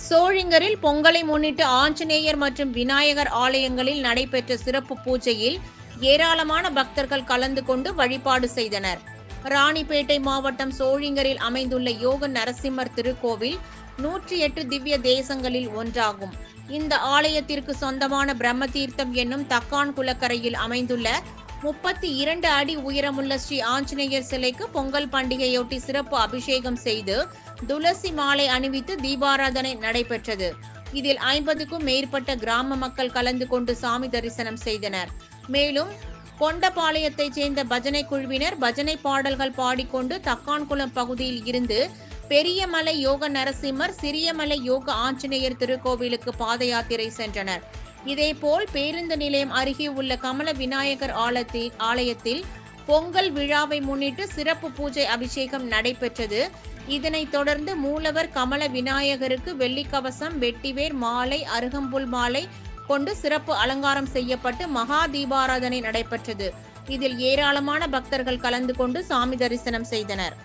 சோழிங்கரில் பொங்கலை முன்னிட்டு ஆஞ்சநேயர் மற்றும் விநாயகர் ஆலயங்களில் நடைபெற்ற சிறப்பு பூஜையில் ஏராளமான பக்தர்கள் கலந்து கொண்டு வழிபாடு செய்தனர். ராணிப்பேட்டை மாவட்டம் சோழிங்கரில் அமைந்துள்ள யோக நரசிம்மர் திருக்கோவில் 108 திவ்ய தேசங்களில் ஒன்றாகும். இந்த ஆலயத்திற்கு சொந்தமான பிரம்மதீர்த்தம் என்னும் தக்கான் குளக்கரையில் அமைந்துள்ள 32 அடி உயரமுள்ள ஸ்ரீ ஆஞ்சநேயர் சிலைக்கு பொங்கல் பண்டிகையொட்டி சிறப்பு அபிஷேகம் செய்து துளசி மாலை அணிவித்து தீபாராதனை நடைபெற்றது. இதில் 50க்கும் மேற்பட்ட கிராம மக்கள் கலந்து கொண்டு சாமி தரிசனம் செய்தனர். மேலும் கொண்டபாளையத்தைச் சேர்ந்த பஜனை குழுவினர் பஜனை பாடல்கள் பாடிக்கொண்டு தக்கான்குளம் பகுதியில் இருந்து பெரியமலை யோக நரசிம்மர், சிறியமலை யோக ஆஞ்சநேயர் திருக்கோவிலுக்கு பாத யாத்திரை சென்றனர். இதேபோல் பேருந்து நிலையம் அருகே உள்ள கமல விநாயகர் ஆலயத்தில் பொங்கல் விழாவை முன்னிட்டு சிறப்பு பூஜை அபிஷேகம் நடைபெற்றது. இதனைத் தொடர்ந்து மூலவர் கமல விநாயகருக்கு வெள்ளிக்கவசம், வெட்டிவேர் மாலை, அருகம்புல் மாலை கொண்டு சிறப்பு அலங்காரம் செய்யப்பட்டு மகா தீபாராதனை நடைபெற்றது. இதில் ஏராளமான பக்தர்கள் கலந்து கொண்டு சாமி தரிசனம் செய்தனர்.